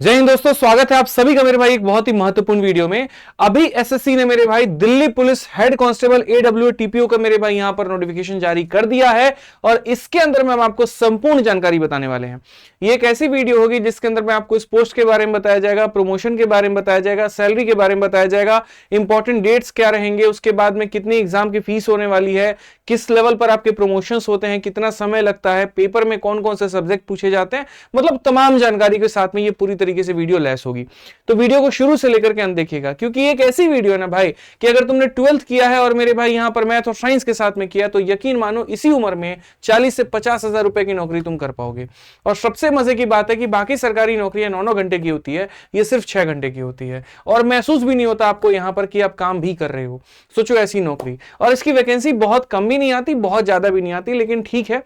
जय हिंद दोस्तों, स्वागत है आप सभी का मेरे भाई एक बहुत ही महत्वपूर्ण वीडियो में। अभी एसएससी ने मेरे भाई Delhi police head constable AW TPO का मेरे भाई यहां पर नोटिफिकेशन जारी कर दिया है और इसके अंदर में हम आपको संपूर्ण जानकारी बताने वाले हैं। ये एक ऐसी वीडियो होगी जिसके अंदर में आपको इस पोस्ट के बारे में बताया जाएगा, प्रमोशन के बारे में बताया जाएगा, सैलरी के बारे में बताया जाएगा, इंपॉर्टेंट डेट्स क्या रहेंगे, उसके बाद में कितनी एग्जाम की फीस होने वाली है, किस लेवल पर आपके प्रमोशंस होते हैं, कितना समय लगता है, पेपर में कौन कौन से सब्जेक्ट पूछे जाते हैं, मतलब तमाम जानकारी के साथ में ये पूरी तरीके से वीडियो लैस होगी। तो वीडियो को शुरू से लेकर के अंत देखिएगा, क्योंकि एक ऐसी वीडियो है ना भाई कि अगर तुमने 12th किया है और मेरे भाई यहां पर मैथ और साइंस के साथ में किया तो यकीन मानो इसी उम्र में 40 से 50 हजार रुपए की नौकरी तुम कर पाओगे। और सबसे मजे की बात है कि बाकी सरकारी नौकरियां 9-9 घंटे की होती है, ये सिर्फ 6 घंटे की होती है और महसूस भी नहीं होता आपको यहां पर कि आप काम भी कर रहे हो। सोचो ऐसी नौकरी, और इसकी वैकेंसी बहुत कम भी नहीं आती, बहुत ज्यादा भी नहीं आती, लेकिन ठीक है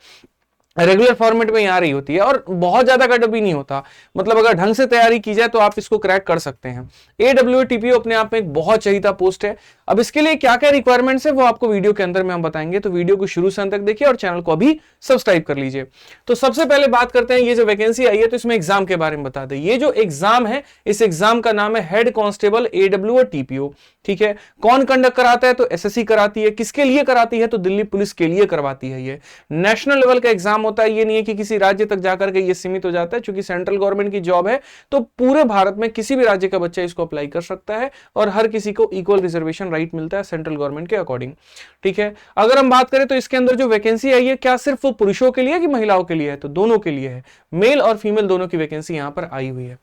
रेगुलर फॉर्मेट में आ रही होती है और बहुत ज्यादा कट भी नहीं होता। मतलब अगर ढंग से तैयारी की जाए तो आप इसको क्रैक कर सकते हैं। एडब्ल्यू टीपीओ अपने आप में एक बहुत चहीता पोस्ट है। अब इसके लिए क्या क्या रिक्वायरमेंट्स है वो आपको वीडियो के अंदर में हम बताएंगे, तो वीडियो को शुरू से अंत तक देखिए और चैनल को अभी सब्सक्राइब कर लीजिए। तो सबसे पहले बात करते हैं, ये जो वैकेंसी आई है तो इसमें एग्जाम के बारे में बता दें। ये जो एग्जाम है इस एग्जाम का नाम है हेड कांस्टेबल एडब्ल्यू और टीपीओ। ठीक है, कौन कंडक्ट कराता है तो एसएससी कराती है। किसके लिए कराती है तो दिल्ली पुलिस के लिए करवाती है। ये नेशनल लेवल का एग्जाम होता है, ये नहीं है कि किसी राज्य तक जाकर के ये सीमित हो जाता है। क्योंकि सेंट्रल गवर्नमेंट की जॉब है तो पूरे भारत में किसी भी राज्य का बच्चा इसको अप्लाई कर सकता है और हर किसी को इक्वल रिजर्वेशन राइट मिलता है सेंट्रल गवर्नमेंट के अकॉर्डिंग। ठीक है, अगर हम बात करें तो इसके अंदर जो वैकेंसी आई है क्या सिर्फ वो पुरुषों के लिए कि महिलाओं के लिए है, तो दोनों के लिए है। मेल और फीमेल दोनों की वैकेंसी यहां पर आई हुई है।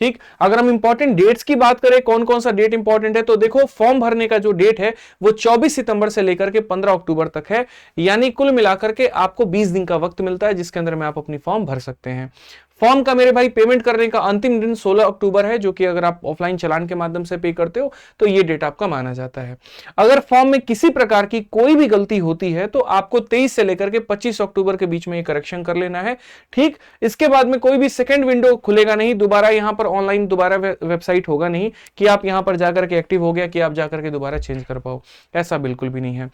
ठीक, अगर हम इंपॉर्टेंट डेट्स की बात करें कौन कौन सा डेट इंपॉर्टेंट है तो देखो फॉर्म भरने का जो डेट है वो 24 सितंबर से लेकर के 15 अक्टूबर तक है। यानी कुल मिलाकर के आपको 20 दिन का वक्त मिलता है जिसके अंदर में आप अपनी फॉर्म भर सकते हैं। फॉर्म का मेरे भाई पेमेंट करने का अंतिम दिन 16 अक्टूबर है, जो कि अगर आप ऑफलाइन चालान के माध्यम से पे करते हो तो ये डेट आपका माना जाता है। अगर फॉर्म में किसी प्रकार की कोई भी गलती होती है तो आपको 23 से लेकर के 25 अक्टूबर के बीच में ये करेक्शन कर लेना है। ठीक, इसके बाद में कोई भी सेकंड विंडो खुलेगा नहीं, दोबारा यहां पर ऑनलाइन दोबारा वेबसाइट होगा नहीं कि आप यहां पर जाकर के एक्टिव हो गया कि आप जाकर के दोबारा चेंज कर पाओ, ऐसा बिल्कुल भी नहीं है।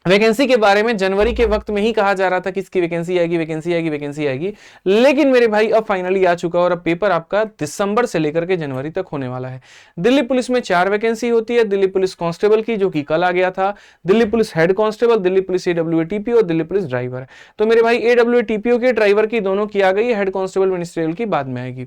वैकेंसी के बारे में जनवरी के वक्त में ही कहा जा रहा था कि इसकी वैकेंसी आएगी, वैकेंसी आएगी, वैकेंसी आएगी, लेकिन मेरे भाई अब फाइनली आ चुका और अब पेपर आपका दिसंबर से लेकर के जनवरी तक होने वाला है। दिल्ली पुलिस में 4 वैकेंसी होती है। दिल्ली पुलिस कांस्टेबल की, जो कि कल आ गया था, Delhi police head constable, Delhi police AW TPO और दिल्ली पुलिस ड्राइवर। तो मेरे भाई एडब्ल्यू टीपीओ के ड्राइवर की दोनों की आ गई है, हेड कांस्टेबल मिनिस्ट्रियल की बाद में आएगी।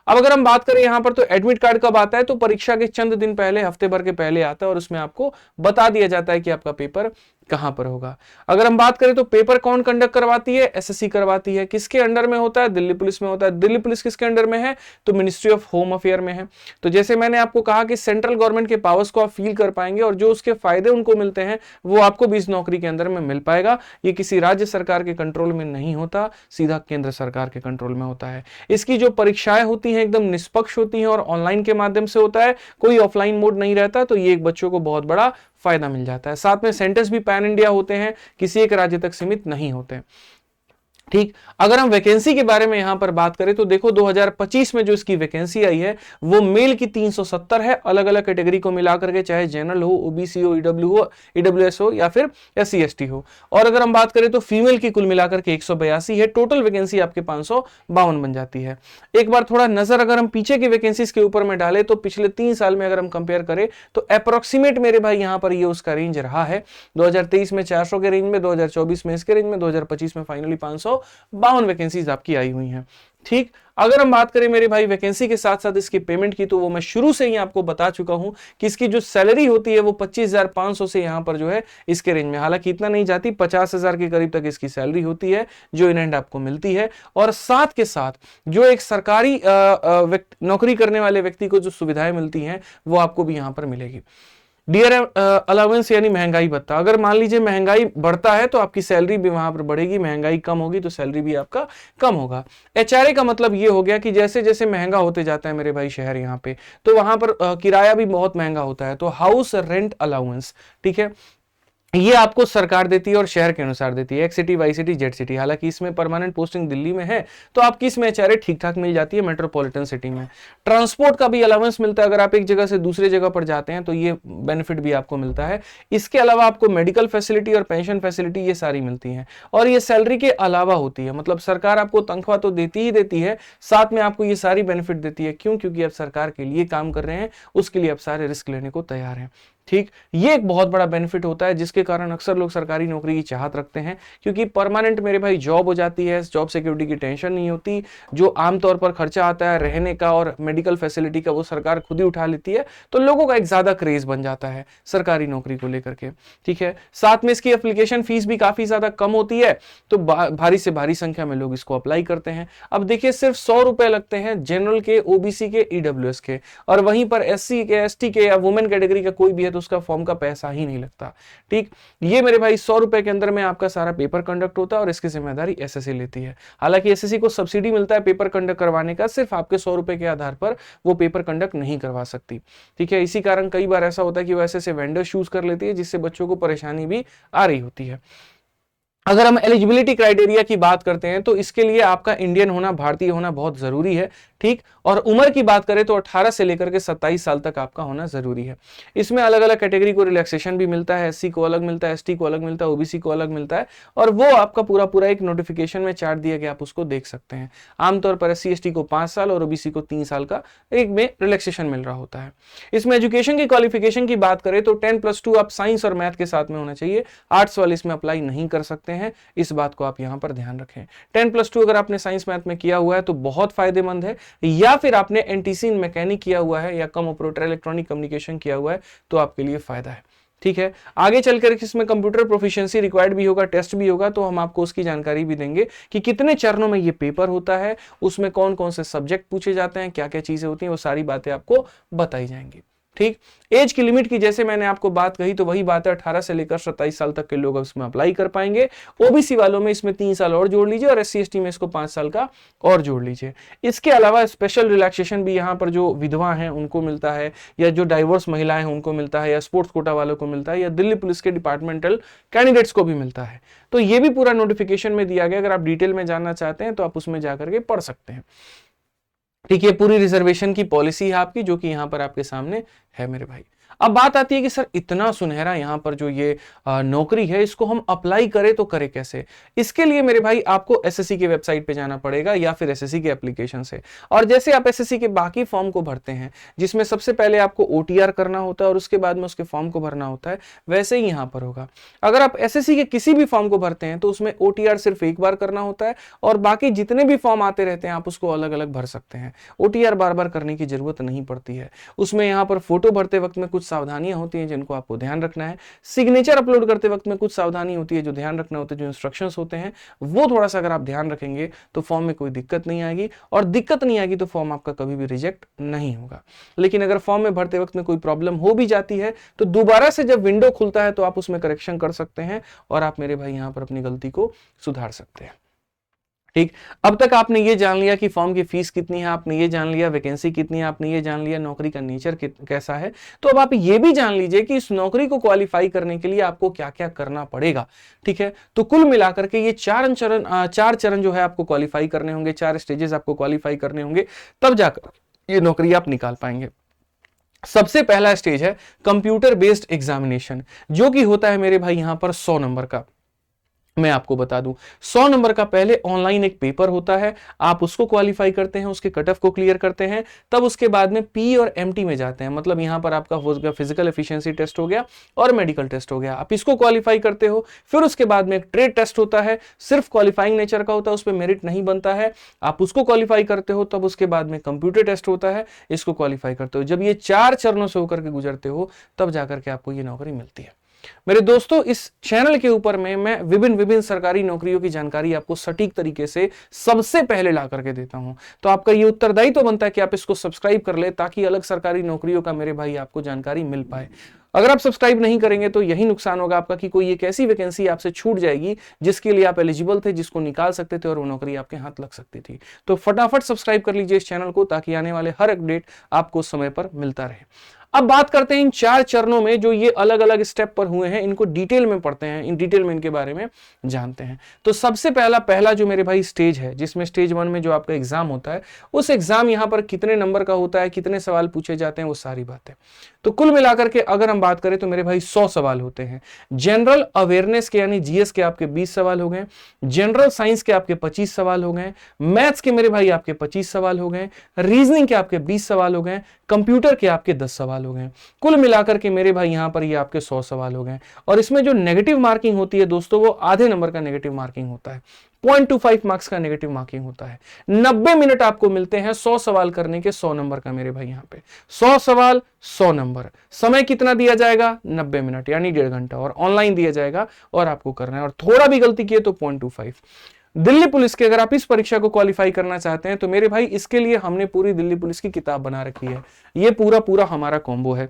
अब अगर हम बात करें यहां पर तो एडमिट कार्ड कब आता है तो परीक्षा के चंद दिन पहले, हफ्ते भर के पहले आता है और उसमें आपको बता दिया जाता है कि आपका पेपर कहां पर होगा। अगर हम बात करें तो पेपर कौन कंडक्ट करवाती है, एसएससी करवाती है। किसके अंडर में होता है, दिल्ली पुलिस में होता है। दिल्ली पुलिस किसके अंडर में है तो मिनिस्ट्री ऑफ होम अफेयर में है। तो जैसे मैंने आपको कहा कि सेंट्रल गवर्नमेंट के पावर्स को आप फील कर पाएंगे और जो उसके फायदे उनको मिलते हैं वो आपको भी इस नौकरी के अंदर में मिल पाएगा। ये किसी राज्य सरकार के कंट्रोल में नहीं होता, सीधा केंद्र सरकार के कंट्रोल में होता है। इसकी जो परीक्षाएं होती हैं एकदम निष्पक्ष होती हैं और ऑनलाइन के माध्यम से होता है, कोई ऑफलाइन मोड नहीं रहता, तो ये एक बच्चों को बहुत बड़ा फायदा मिल जाता है। साथ में सेंटर्स भी पैन इंडिया होते हैं, किसी एक राज्य तक सीमित नहीं होते। ठीक, अगर हम वैकेंसी के बारे में यहां पर बात करें तो देखो 2025 में जो इसकी वैकेंसी आई है वो मेल की 370 है, अलग अलग कैटेगरी को मिलाकर के, चाहे जनरल हो, ओबीसी हो, ईडब्ल्यूएस हो या फिर एससी एसटी हो। और अगर हम बात करें तो फीमेल की कुल मिलाकर के 182 है। टोटल वैकेंसी आपके 552 बन जाती है। एक बार थोड़ा नजर अगर हम पीछे की वैकेंसीज के ऊपर में डालें तो पिछले 3 साल में अगर हम कंपेयर करें तो अप्रोक्सीमेट मेरे भाई यहां पर ये उसका रेंज रहा है। 2023 में 400 के रेंज में, 2024 में इसके रेंज में, 2025 में फाइनली 552 वैकेंसीज आपकी आई हुई हैं। ठीक, अगर हम बात करें मेरे भाई वैकेंसी के साथ साथ इसकी पेमेंट की तो वो मैं शुरू से ही आपको बता चुका हूं कि इसकी जो सैलरी होती है वो 25,500 से यहां पर जो है इसके रेंज में, हालांकि इतना नहीं जाती, 50,000 के करीब तक इसकी सैलरी होती है जो इन एंड आपको मिलती है। और साथ के साथ जो एक सरकारी नौकरी करने वाले व्यक्ति को जो सुविधाएं मिलती हैं वो आपको भी यहां पर मिलेगी। डियर अलाउंस यानी महंगाई भत्ता, अगर मान लीजिए महंगाई बढ़ता है तो आपकी सैलरी भी वहां पर बढ़ेगी, महंगाई कम होगी तो सैलरी भी आपका कम होगा। एचआरए का मतलब ये हो गया कि जैसे जैसे महंगा होते जाता है मेरे भाई शहर यहाँ पे, तो वहां पर किराया भी बहुत महंगा होता है, तो हाउस रेंट अलाउंस। ठीक है, ये आपको सरकार देती है और शहर के अनुसार देती है, X city, Y city, Z city. हालांकि इसमें परमानेंट पोस्टिंग दिल्ली में है तो आपकी इसमें एचआरए ठीक ठाक मिल जाती है मेट्रोपॉलिटन सिटी में। ट्रांसपोर्ट का भी अलाउंस मिलता है, अगर आप एक जगह से दूसरी जगह पर जाते हैं तो ये बेनिफिट भी आपको मिलता है। इसके अलावा आपको मेडिकल फैसिलिटी और पेंशन फैसिलिटी ये सारी मिलती है, और ये सैलरी के अलावा होती है। मतलब सरकार आपको तनख्वाह तो देती ही देती है, साथ में आपको ये सारी बेनिफिट देती है। क्यों? क्योंकि आप सरकार के लिए काम कर रहे हैं, उसके लिए आप सारे रिस्क लेने को तैयार हैं। ठीक, ये एक बहुत बड़ा बेनिफिट होता है, जिसके कारण अक्सर लोग सरकारी नौकरी की चाहत रखते हैं, क्योंकि परमानेंट मेरे भाई जॉब हो जाती है, जॉब सिक्योरिटी की टेंशन नहीं होती, जो आमतौर पर खर्चा आता है रहने का और मेडिकल फैसिलिटी का वो सरकार खुद ही उठा लेती है। तो लोगों का एक ज्यादा क्रेज बन जाता है सरकारी नौकरी को लेकर के। ठीक है, साथ में इसकी एप्लीकेशन फीस भी काफी ज्यादा कम होती है, तो भारी से भारी संख्या में लोग इसको अप्लाई करते हैं। अब देखिए, सिर्फ 100 रुपए लगते हैं जनरल के, ओबीसी के, ईडब्ल्यूएस के, और वहीं पर एससी के, एसटी के या वुमेन कैटेगरी का कोई भी है तो उसका फॉर्म का पैसा ही नहीं लगता। ठीक, ये मेरे भाई 100 रुपए के अंदर में आपका सारा पेपर कंडक्ट होता है और इसकी जिम्मेदारी एसएससी लेती है। हालांकि एसएससी को सब्सिडी मिलता है पेपर कंडक्ट करवाने का, सिर्फ आपके 100 रुपए के आधार पर वो पेपर कंडक्ट नहीं करवा सकती। ठीक है, इसी कारण कई बार ऐसा होता है कि वो ऐसे वेंडर चूज कर लेती है, जिससे बच्चों को परेशानी भी आ रही होती है। अगर हम एलिजिबिलिटी क्राइटेरिया की बात करते हैं तो इसके लिए आपका इंडियन होना, भारतीय होना बहुत जरूरी है। ठीक, और उम्र की बात करें तो 18 से लेकर के 27 साल तक आपका होना जरूरी है। इसमें अलग अलग कैटेगरी को रिलैक्सेशन भी मिलता है, एससी को अलग मिलता है, एसटी को अलग मिलता है, ओबीसी को अलग मिलता है, और वो आपका पूरा पूरा एक नोटिफिकेशन में चार्ट दिया गया, आप उसको देख सकते हैं। आमतौर पर एससी एसटी को 5 साल और ओबीसी को 3 साल का एक में रिलैक्सेशन मिल रहा होता है। इसमें एजुकेशन की क्वालिफिकेशन की बात करें तो 10+2 आप साइंस और मैथ के साथ में होना चाहिए। आर्ट्स वाले इसमें अप्लाई नहीं कर सकते हैं, इस बात को आप यहां पर ध्यान रखें। 10+2 अगर आपने साइंस मैथ में किया हुआ है तो बहुत फायदेमंद है, या फिर आपने एनटीसी इन मैकेनिक किया हुआ है या कम ऑपरेटर इलेक्ट्रॉनिक कम्युनिकेशन किया हुआ है तो आपके लिए फायदा है। ठीक है, आगे चलकर इसमें कंप्यूटर प्रोफिशिएंसी रिक्वायर्ड भी होगा, टेस्ट भी होगा, तो हम आपको उसकी जानकारी भी देंगे कि कितने चरणों में ये पेपर होता है, उसमें कौन कौन से सब्जेक्ट पूछे जाते हैं, क्या क्या चीजें होती हैं, वो सारी बातें आपको बताई जाएंगी। ठीक, एज की लिमिट की जैसे मैंने आपको बात कही तो वही बात है, 18 से लेकर 27 साल तक के लोग इसमें अप्लाई कर पाएंगे। ओबीसी वालों में इसमें 3 साल और जोड़ लीजिए और एससी एसटी में इसको 5 साल का और जोड़ लीजिए। इसके अलावा स्पेशल रिलैक्सेशन भी यहाँ पर जो विधवा हैं उनको मिलता है, या जो डाइवोर्स महिलाएं हैं उनको मिलता है, या स्पोर्ट्स कोटा वालों को मिलता है, या दिल्ली पुलिस के डिपार्टमेंटल कैंडिडेट्स को भी मिलता है। तो ये भी पूरा नोटिफिकेशन में दिया गया, अगर आप डिटेल में जानना चाहते हैं तो आप उसमें जाकर के पढ़ सकते हैं। ठीक है, पूरी रिजर्वेशन की पॉलिसी है आपकी, जो कि यहां पर आपके सामने है मेरे भाई। अब बात आती है कि सर इतना सुनहरा यहां पर जो ये नौकरी है, इसको हम अप्लाई करें तो करें कैसे? इसके लिए मेरे भाई आपको एसएससी की वेबसाइट पे जाना पड़ेगा या फिर एसएससी के एप्लीकेशन से। और जैसे आप एसएससी के बाकी फॉर्म को भरते हैं, जिसमें सबसे पहले आपको ओटीआर करना होता है और उसके बाद में उसके फॉर्म को भरना होता है, वैसे ही यहां पर होगा। अगर आप एसएससी के किसी भी फॉर्म को भरते हैं तो उसमें ओटीआर सिर्फ एक बार करना होता है, और बाकी जितने भी फॉर्म आते रहते हैं आप उसको अलग अलग भर सकते हैं। ओटीआर बार बार करने की जरूरत नहीं पड़ती है। उसमें यहां पर फोटो भरते वक्त में कुछ सावधानियां होती हैं जिनको आपको ध्यान रखना है। सिग्नेचर अपलोड करते वक्त में कुछ सावधानी होती है जो ध्यान रखना होता है, जो इंस्ट्रक्शंस होते हैं वो थोड़ा सा अगर आप ध्यान रखेंगे तो फॉर्म में कोई दिक्कत नहीं आएगी, और दिक्कत नहीं आएगी तो फॉर्म आपका कभी भी रिजेक्ट नहीं होगा। लेकिन अगर फॉर्म में भरते वक्त में कोई प्रॉब्लम हो भी जाती है तो दोबारा से जब विंडो खुलता है तो आप उसमें करेक्शन कर सकते हैं और आप मेरे भाई यहां पर अपनी गलती को सुधार सकते हैं। ठीक, अब तक आपने ये जान लिया कि फॉर्म की फीस कितनी है, आपने ये जान लिया वैकेंसी कितनी है, आपने ये जान लिया नौकरी का नेचर कैसा है। तो अब आप ये भी जान लीजिए कि इस नौकरी को क्वालिफाई करने के लिए आपको क्या क्या करना पड़ेगा। ठीक है, तो कुल मिलाकर के ये 4 चरण जो है आपको क्वालिफाई करने होंगे, 4 स्टेजेस आपको क्वालिफाई करने होंगे, तब जाकर ये नौकरी आप निकाल पाएंगे। सबसे पहला स्टेज है कंप्यूटर बेस्ड एग्जामिनेशन, जो कि होता है मेरे भाई यहां पर 100 नंबर का। मैं आपको बता दूं, 100 नंबर का पहले ऑनलाइन एक पेपर होता है, आप उसको क्वालिफाई करते हैं, उसके कट ऑफ को क्लियर करते हैं, तब उसके बाद में पी और एमटी में जाते हैं। मतलब यहां पर आपका हो गया फिजिकल एफिशिएंसी टेस्ट हो गया और मेडिकल टेस्ट हो गया, आप इसको क्वालिफाई करते हो। फिर उसके बाद में एक ट्रेड टेस्ट होता है, सिर्फ क्वालिफाइंग नेचर का होता है, उस पर मेरिट नहीं बनता है, आप उसको क्वालिफाई करते हो। तब उसके बाद में कंप्यूटर टेस्ट होता है, इसको क्वालिफाई करते हो। जब ये 4 चरणों से होकर के गुजरते हो तब जाकर के आपको ये नौकरी मिलती है। मेरे दोस्तों, इस चैनल के ऊपर में मैं विभिन्न सरकारी नौकरियों की जानकारी आपको सटीक तरीके से सबसे पहले ला करके देता हूं। तो आपका ये उत्तरदायित्व तो बनता है कि आप इसको सब्सक्राइब कर ले, ताकि अलग सरकारी नौकरियों का मेरे भाई आपको जानकारी मिल पाए। अगर आप सब्सक्राइब नहीं करेंगे तो यही नुकसान होगा आपका कि कोई एक ऐसी वैकेंसी आपसे छूट जाएगी जिसके लिए आप एलिजिबल थे, जिसको निकाल सकते थे और वो नौकरी आपके हाथ लग सकती थी। तो फटाफट सब्सक्राइब कर लीजिए इस चैनल को, ताकि आने वाले हर अपडेट आपको समय पर मिलता रहे। अब बात करते हैं इन 4 चरणों में जो ये अलग अलग स्टेप पर हुए हैं, इनको डिटेल में पढ़ते हैं, इन डिटेल में इनके बारे में जानते हैं। तो सबसे पहला जो मेरे भाई स्टेज है, जिसमें स्टेज 1 में जो आपका एग्जाम होता है, उस एग्जाम यहां पर कितने नंबर का होता है, कितने सवाल पूछे जाते हैं, वो सारी बातें। तो कुल मिलाकर के अगर हम बात करें तो मेरे भाई 100 सवाल होते हैं। जनरल अवेयरनेस के यानी जीएस के आपके 20 सवाल हो गए, जनरल साइंस के आपके 25 सवाल हो गए, मैथ्स के मेरे भाई आपके 25 सवाल हो गए, रीजनिंग के आपके 20 सवाल हो गए, कंप्यूटर के आपके 10 सवाल हो गए। कुल मिलाकर के मेरे भाई यहां पर ये आपके 100 सवाल हो गए। और इसमें जो नेगेटिव मार्किंग होती है दोस्तों, वो आधे नंबर का नेगेटिव मार्किंग होता है, 0.25 मार्क्स का नेगेटिव मार्किंग होता है। 90 मिनट आपको मिलते हैं 100 सवाल करने के, 100 नंबर का मेरे भाई। यहां पे 100 सवाल 100 नंबर, समय कितना दिया जाएगा, 90 मिनट यानी 1.5 घंटा, और ऑनलाइन दिया जाएगा और आपको करना है। और थोड़ा भी गलती किए तो 0.25। दिल्ली पुलिस के अगर आप इस परीक्षा को क्वालिफाई करना चाहते हैं तो मेरे भाई इसके लिए हमने पूरी दिल्ली पुलिस की किताब बना रखी है। ये पूरा हमारा कॉम्बो है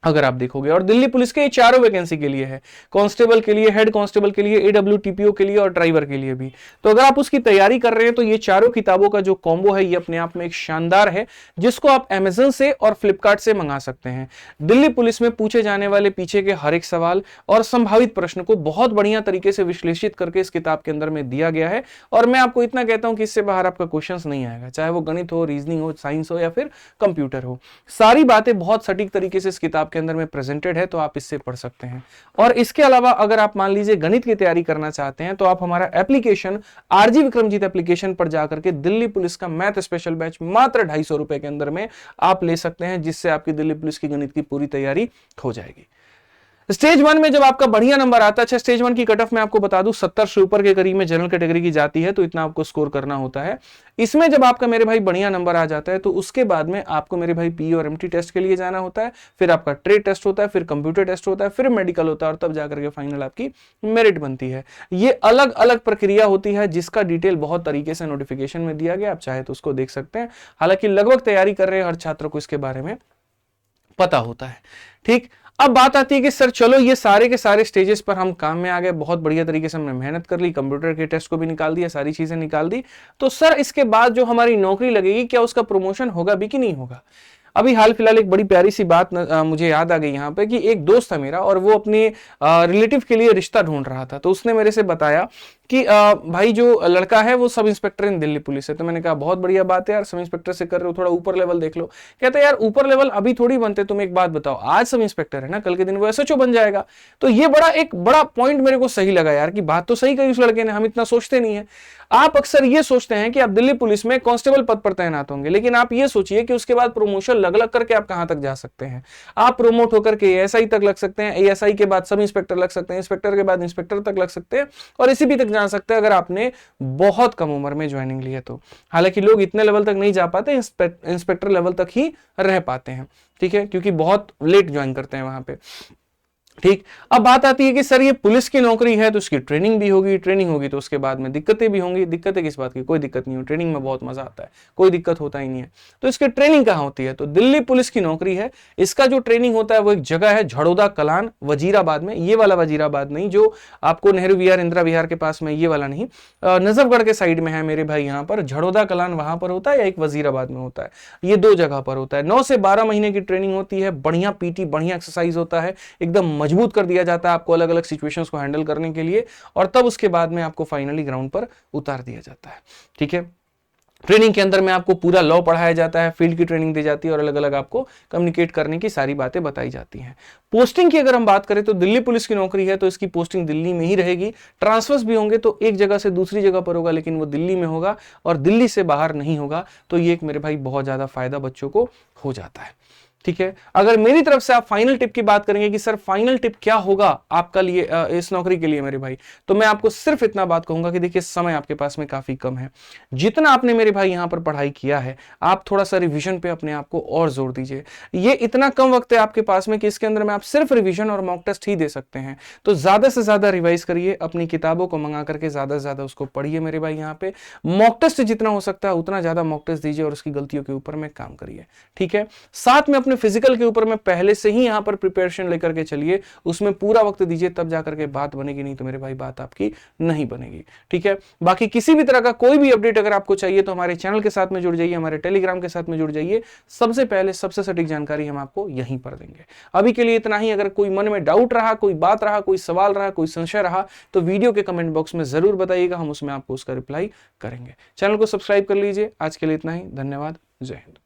अगर आप देखोगे। और दिल्ली पुलिस के ये चारों वैकेंसी के लिए है, कांस्टेबल के लिए, हेड कांस्टेबल के लिए, एडब्ल्यूटीपीओ के लिए और ड्राइवर के लिए भी। तो अगर आप उसकी तैयारी कर रहे हैं तो ये चारों किताबों का जो कॉम्बो है ये अपने आप में एक शानदार है, जिसको आप अमेज़न से और फ्लिपकार्ट से मंगा सकते हैं। दिल्ली पुलिस में पूछे जाने वाले पीछे के हर एक सवाल और संभावित प्रश्न को बहुत बढ़िया तरीके से विश्लेषित करके इस किताब के अंदर में दिया गया है। और मैं आपको इतना कहता हूं कि इससे बाहर आपका क्वेश्चन नहीं आएगा, चाहे वो गणित हो, रीजनिंग हो, साइंस हो या फिर कंप्यूटर हो। सारी बातें बहुत सटीक तरीके से इस किताब के अंदर में प्रेजेंटेड है, तो आप इससे पढ़ सकते हैं। और इसके अलावा अगर आप मान लीजिए गणित की तैयारी करना चाहते हैं तो आप हमारा एप्लीकेशन आरजी विक्रमजीत एप्लीकेशन पर जाकर के दिल्ली पुलिस का मैथ स्पेशल बैच मात्र 250 रुपए के अंदर में आप ले सकते हैं, जिससे आपकी दिल्ली पुलिस की गणित की पूरी तैयारी हो जाएगी। स्टेज 1 में जब आपका बढ़िया नंबर आता है, अच्छा स्टेज 1 की कट ऑफ मैं आपको बता दूं 70 से ऊपर के करीब में जनरल कैटेगरी की जाती है, तो इतना आपको स्कोर करना होता है। इसमें जब आपका मेरे भाई बढ़िया नंबर आ जाता है तो उसके बाद में आपको मेरे भाई पीई और एमटी टेस्ट के लिए जाना होता है, फिर आपका ट्रेड टेस्ट होता है, फिर कंप्यूटर टेस्ट होता है, फिर मेडिकल होता है, और तब जाकर के फाइनल आपकी मेरिट बनती है। ये अलग अलग प्रक्रिया होती है, जिसका डिटेल बहुत तरीके से नोटिफिकेशन में दिया गया, आप चाहे तो उसको देख सकते हैं। हालांकि लगभग तैयारी कर रहे हैं हर छात्र को इसके बारे में पता होता है। ठीक, अब बात आती है कि सर चलो ये सारे के सारे स्टेजेस पर हम काम में आ गए, बहुत बढ़िया तरीके से हमने मेहनत कर ली, कंप्यूटर के टेस्ट को भी निकाल दिया, सारी चीजें निकाल दी, तो सर इसके बाद जो हमारी नौकरी लगेगी क्या उसका प्रमोशन होगा भी कि नहीं होगा? अभी हाल फिलहाल एक बड़ी प्यारी सी बात मुझे याद आ गई यहाँ पे कि एक दोस्त था मेरा और वो अपने रिलेटिव के लिए रिश्ता ढूंढ रहा था। तो उसने मेरे से बताया कि भाई जो लड़का है वो सब इंस्पेक्टर इन दिल्ली पुलिस है। तो मैंने कहा बहुत बढ़िया बात है यार, सब इंस्पेक्टर से कर रहे हो, थोड़ा ऊपर लेवल देख लो। कहते यार ऊपर लेवल अभी थोड़ी बनते, तुम एक बात बताओ, आज सब इंस्पेक्टर है ना, कल के दिन वो एसएचओ बन जाएगा। तो ये एक बड़ा पॉइंट मेरे को सही लगा यार, कि बात तो सही कही उस लड़के ने, हम इतना सोचते नहीं है। आप अक्सर ये सोचते हैं कि आप दिल्ली पुलिस में कांस्टेबल पद पर तैनात होंगे, लेकिन आप ये सोचिए कि उसके बाद प्रमोशन लग लग करके आप कहां तक जा सकते हैं। आप प्रोमोट होकर के एएसआई तक लग सकते हैं, एएसआई के बाद सब इंस्पेक्टर लग सकते हैं, इंस्पेक्टर के बाद इंस्पेक्टर तक लग सकते हैं, और इसी भी तक जा सकते हैं अगर आपने बहुत कम उम्र में ज्वाइनिंग ली है तो। हालांकि लोग इतने लेवल तक नहीं जा पाते, इंस्पेक्टर लेवल तक ही रह पाते हैं, ठीक है, क्योंकि बहुत लेट ज्वाइन करते हैं वहां पे। ठीक, अब बात आती है कि सर ये पुलिस की नौकरी है तो उसकी ट्रेनिंग भी होगी, ट्रेनिंग होगी तो उसके बाद में दिक्कतें भी होंगी। दिक्कतें किस बात की? कोई दिक्कत नहीं हो, ट्रेनिंग में बहुत मजा आता है, कोई दिक्कत होता ही नहीं है। तो इसकी ट्रेनिंग कहाँ होती है? तो दिल्ली पुलिस की नौकरी है, इसका जो ट्रेनिंग होता है वो एक जगह है झड़ौदा कलान वजीराबाद में। ये वाला वजीराबाद नहीं जो आपको नेहरू विहार इंदिरा विहार के पास में, ये वाला नहीं, नजफगढ़ के साइड में है मेरे भाई। यहाँ पर झड़ौदा कलान वहां पर होता है या एक वजीराबाद में होता है, ये 2 जगह पर होता है। 9 से 12 महीने की ट्रेनिंग होती है, बढ़िया पीटी, बढ़िया एक्सरसाइज होता है, एकदम मजबूत कर दिया जाता है आपको अलग अलग सिचुएशंस को हैंडल करने के लिए, और तब उसके बाद में आपको फाइनली ग्राउंड पर उतार दिया जाता है। ठीक है, ट्रेनिंग के अंदर में आपको पूरा लॉ पढ़ाया जाता है, फील्ड की ट्रेनिंग दी जाती है, और अलग अलग आपको कम्युनिकेट करने की सारी बातें बताई जाती हैं। पोस्टिंग की अगर हम बात करें तो दिल्ली पुलिस की नौकरी है तो इसकी पोस्टिंग दिल्ली में ही रहेगी। ट्रांसफर्स भी होंगे तो एक जगह से दूसरी जगह पर होगा, लेकिन वो दिल्ली में होगा और दिल्ली से बाहर नहीं होगा। तो ये एक मेरे भाई बहुत ज्यादा फायदा बच्चों को हो जाता है। ठीक है, अगर मेरी तरफ से आप फाइनल टिप की बात करेंगे कि सर फाइनल टिप क्या होगा आपका लिए इस नौकरी के लिए मेरे भाई, तो मैं आपको सिर्फ इतना बात कहूंगा कि देखिए समय आपके पास में काफी कम है। जितना आपने मेरे भाई यहां पर पढ़ाई किया है, आप थोड़ा सा रिवीजन पे अपने आप को और जोर दीजिए। ये इतना कम वक्त है आपके पास में कि इसके अंदर में आप सिर्फ रिवीजन और मॉक टेस्ट ही दे सकते हैं। तो ज्यादा से ज्यादा रिवाइज करिए, अपनी किताबों को मंगा करके ज्यादा से ज्यादा उसको पढ़िए मेरे भाई। यहाँ पे मॉक टेस्ट जितना हो सकता है उतना ज्यादा मॉक टेस्ट दीजिए और उसकी गलतियों के ऊपर में काम करिए। ठीक है, साथ में अपने अपने फिजिकल के ऊपर में पहले से ही यहां पर प्रिपरेशन लेकर के चलिए, उसमें पूरा वक्त दीजिए, तब जाकर के बात बनेगी, नहीं तो मेरे भाई बात आपकी नहीं बनेगी। ठीक है, बाकी किसी भी तरह का कोई भी अपडेट अगर आपको चाहिए तो हमारे चैनल के साथ में जुड़ जाइए, हमारे टेलीग्राम के साथ में जुड़ जाइए, सबसे पहले सबसे सटीक जानकारी हम आपको यहीं पर देंगे। अभी के लिए इतना ही। अगर कोई मन में डाउट रहा, कोई बात रहा, कोई सवाल रहा, कोई संशय रहा, तो वीडियो के कमेंट बॉक्स में जरूर बताइएगा, हम उसमें आपको उसका रिप्लाई करेंगे। चैनल को सब्सक्राइब कर लीजिए। आज के लिए इतना ही, धन्यवाद, जय हिंद।